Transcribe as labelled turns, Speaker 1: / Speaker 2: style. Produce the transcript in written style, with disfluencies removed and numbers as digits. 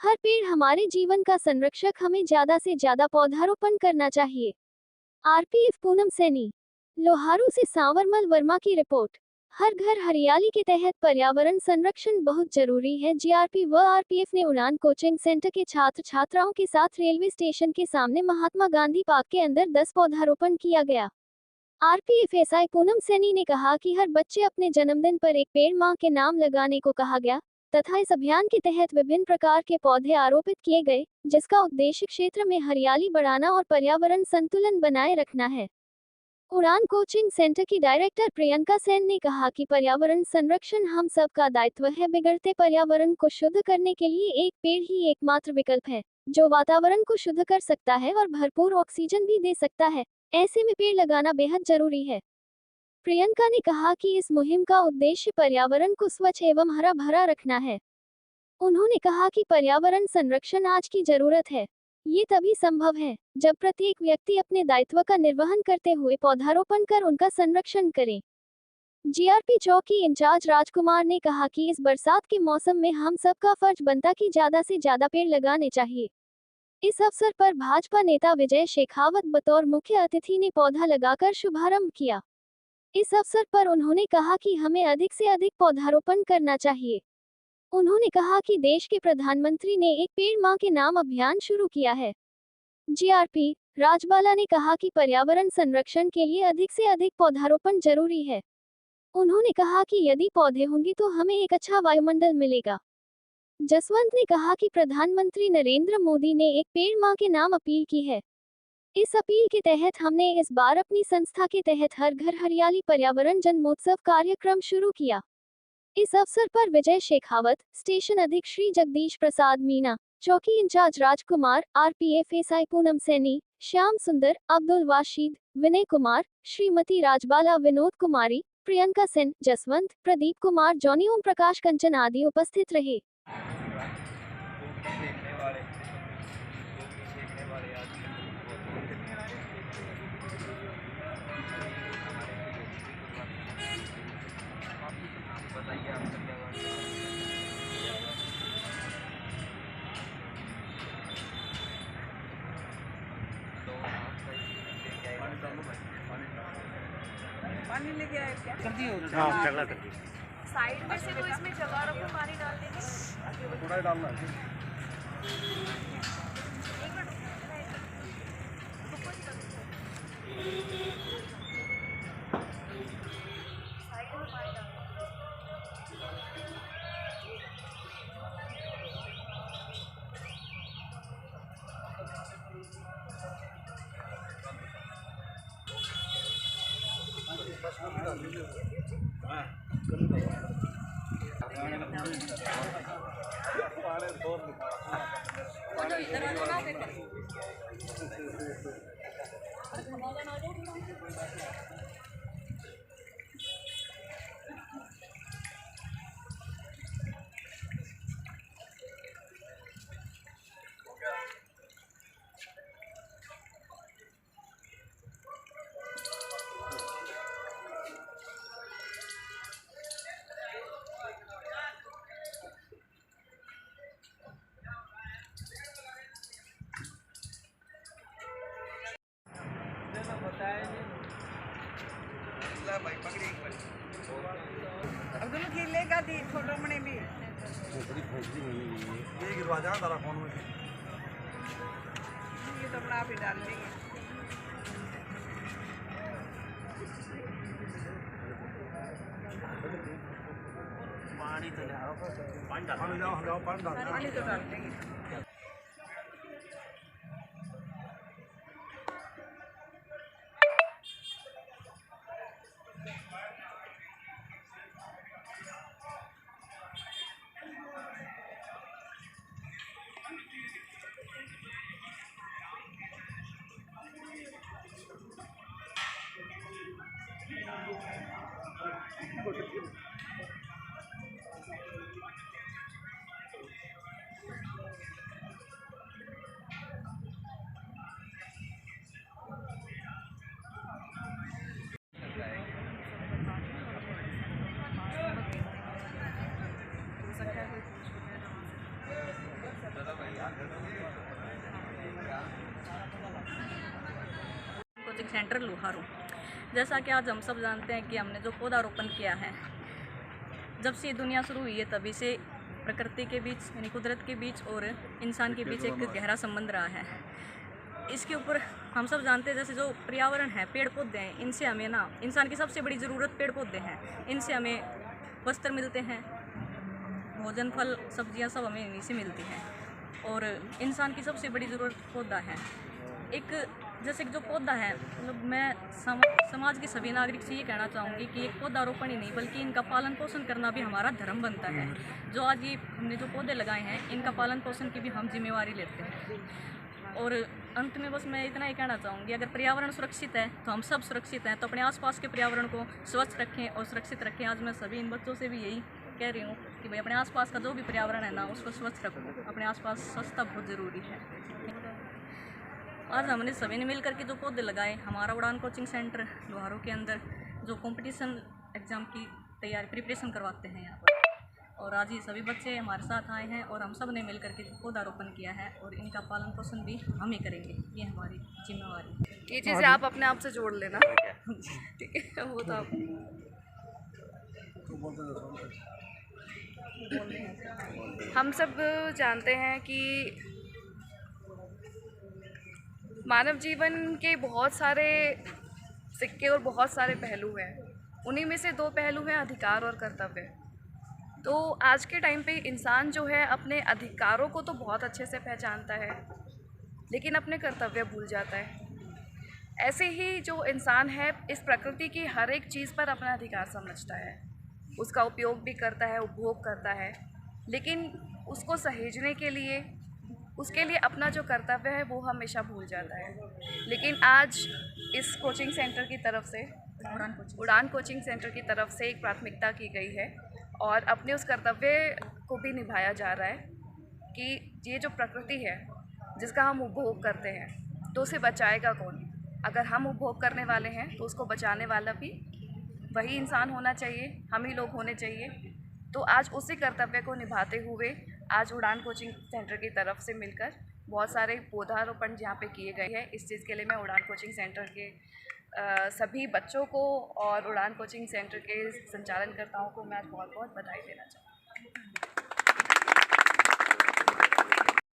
Speaker 1: हर पेड़ हमारे जीवन का संरक्षक, हमें ज्यादा से ज्यादा पौधारोपण करना चाहिए। आरपीएफ पूनम सैनी, लोहारू से सांवरमल वर्मा की रिपोर्ट। हर घर हरियाली के तहत पर्यावरण संरक्षण बहुत जरूरी है। जीआरपी व आरपीएफ ने उड़ान कोचिंग सेंटर के छात्र छात्राओं के साथ रेलवे स्टेशन के सामने महात्मा गांधी पार्क के अंदर 10 पौधारोपण किया गया। आरपीएफ एसआई पूनम सैनी ने कहा कि हर बच्चे अपने जन्मदिन पर एक पेड़ मां के नाम लगाने को कहा गया तथा इस अभियान के तहत विभिन्न प्रकार के पौधे आरोपित किए गए, जिसका उद्देश्य क्षेत्र में हरियाली बढ़ाना और पर्यावरण संतुलन बनाए रखना है। उड़ान कोचिंग सेंटर की डायरेक्टर प्रियंका सेन ने कहा कि पर्यावरण संरक्षण हम सब का दायित्व है। बिगड़ते पर्यावरण को शुद्ध करने के लिए एक पेड़ ही एकमात्र विकल्प है, जो वातावरण को शुद्ध कर सकता है और भरपूर ऑक्सीजन भी दे सकता है। ऐसे में पेड़ लगाना बेहद जरूरी है। प्रियंका ने कहा कि इस मुहिम का उद्देश्य पर्यावरण को स्वच्छ एवं हरा भरा रखना है। उन्होंने कहा कि पर्यावरण संरक्षण आज की जरूरत है। ये तभी संभव है जब प्रत्येक व्यक्ति अपने दायित्व का निर्वहन करते हुए पौधारोपण कर उनका संरक्षण करे। जीआरपी चौकी इंचार्ज राजकुमार ने कहा कि इस बरसात के मौसम में हम सबका फर्ज बनता कि ज्यादा से ज्यादा पेड़ लगाने चाहिए। इस अवसर पर भाजपा नेता विजय शेखावत बतौर मुख्य अतिथि ने पौधा लगाकर शुभारंभ किया। इस अवसर पर उन्होंने कहा कि हमें अधिक से अधिक पौधारोपण करना चाहिए। उन्होंने कहा कि देश के प्रधानमंत्री ने एक पेड़ मां के नाम अभियान शुरू किया है। जीआरपी राजबाला ने कहा कि पर्यावरण संरक्षण के लिए अधिक से अधिक पौधारोपण जरूरी है। उन्होंने कहा कि यदि पौधे होंगे तो हमें एक अच्छा वायुमंडल मिलेगा। जसवंत ने कहा कि प्रधानमंत्री नरेंद्र मोदी ने एक पेड़ मां के नाम अपील की है। इस अपील के तहत हमने इस बार अपनी संस्था के तहत हर घर हरियाली पर्यावरण जन्मोत्सव कार्यक्रम शुरू किया। इस अवसर पर विजय शेखावत, स्टेशन अधीक्षक श्री जगदीश प्रसाद मीना, चौकी इंचार्ज राजकुमार, आरपीएफ एसआई पूनम सैनी, श्याम सुंदर, अब्दुल वाशीद, विनय कुमार, श्रीमती राजबाला, विनोद कुमारी, प्रियंका सेन, जसवंत, प्रदीप कुमार, जॉनी, ओम प्रकाश, कंचन आदि उपस्थित रहे।
Speaker 2: पानी लेके आए क्या?
Speaker 3: कर दिए हाँ चला कर दिए।
Speaker 2: साइड में से वो इसमें जगह रखो, पानी डाल देंगे।
Speaker 3: थोड़ा डालना है।
Speaker 2: एक मिनट रुको जी, साइड में पानी डाल अब्दुल खेलेगा थी छोटो मने भी ये गिरवा जाना तारा फोन में, ये तो अपना आप ही डाल देंगे।
Speaker 3: पानी तो ले आओ,
Speaker 2: पानी तो डाल देंगे।
Speaker 4: Coaching centre Loharu. जैसा कि आज हम सब जानते हैं कि हमने जो पौधारोपण किया है, जब से दुनिया शुरू हुई है तभी से प्रकृति के बीच यानी कुदरत के बीच और इंसान के बीच एक गहरा संबंध रहा है। इसके ऊपर हम सब जानते हैं जैसे जो पर्यावरण है, पेड़ पौधे हैं, इनसे हमें ना इंसान की सबसे बड़ी ज़रूरत पेड़ पौधे हैं। इनसे हमें वस्त्र मिलते हैं, भोजन, फल, सब्जियां सब हमें इन्हीं से मिलती हैं। और इंसान की सबसे बड़ी ज़रूरत पौधा है। एक जैसे कि जो पौधा है, मतलब मैं समाज के सभी नागरिक से ये कहना चाहूँगी कि एक पौधारोपण ही नहीं बल्कि इनका पालन पोषण करना भी हमारा धर्म बनता है। जो आज ये हमने जो पौधे लगाए हैं, इनका पालन पोषण की भी हम जिम्मेवारी लेते हैं। और अंत में बस मैं इतना ही कहना चाहूँगी, अगर पर्यावरण सुरक्षित है तो हम सब सुरक्षित हैं। तो अपने आसपास के पर्यावरण को स्वच्छ रखें और सुरक्षित रखें। आज मैं सभी इन बच्चों से भी यही कह रही हूँ कि भाई अपने आसपास का जो भी पर्यावरण है ना, उसको स्वच्छ रखो। अपने आसपास स्वच्छता बहुत ज़रूरी है। आज हमने सभी ने मिलकर के जो पौधे लगाए, हमारा उड़ान कोचिंग सेंटर लोहारू के अंदर जो कंपटीशन एग्ज़ाम की तैयारी प्रिपरेशन करवाते हैं यहाँ पर, और आज ये सभी बच्चे हमारे साथ आए हैं और हम सब ने मिलकर के पौधारोपण किया है और इनका पालन पोषण भी हम ही करेंगे। ये हमारी जिम्मेवारी है।
Speaker 2: ये चीज़ें आप अपने आप से जोड़ लेना, ठीक है? वो तो आप हम सब जानते हैं कि मानव जीवन के बहुत सारे सिक्के और बहुत सारे पहलू हैं। उन्हीं में से दो पहलू हैं अधिकार और कर्तव्य। तो आज के टाइम पे इंसान जो है अपने अधिकारों को तो बहुत अच्छे से पहचानता है, लेकिन अपने कर्तव्य भूल जाता है। ऐसे ही जो इंसान है इस प्रकृति की हर एक चीज़ पर अपना अधिकार समझता है, उसका उपयोग भी करता है, उपभोग करता है, लेकिन उसको सहेजने के लिए, उसके लिए अपना जो कर्तव्य है वो हमेशा भूल जाता है। लेकिन आज इस कोचिंग सेंटर की तरफ से, उड़ान कोचिंग सेंटर की तरफ से एक प्राथमिकता की गई है और अपने उस कर्तव्य को भी निभाया जा रहा है कि ये जो प्रकृति है जिसका हम उपभोग करते हैं, तो उसे बचाएगा कौन? अगर हम उपभोग करने वाले हैं तो उसको बचाने वाला भी वही इंसान होना चाहिए, हम ही लोग होने चाहिए। तो आज उसी कर्तव्य को निभाते हुए आज उड़ान कोचिंग सेंटर की तरफ से मिलकर बहुत सारे पौधारोपण यहाँ पे किए गए हैं। इस चीज़ के लिए मैं उड़ान कोचिंग सेंटर के सभी बच्चों को और उड़ान कोचिंग सेंटर के संचालनकर्ताओं को मैं आज बहुत बहुत बधाई देना चाहूँगी।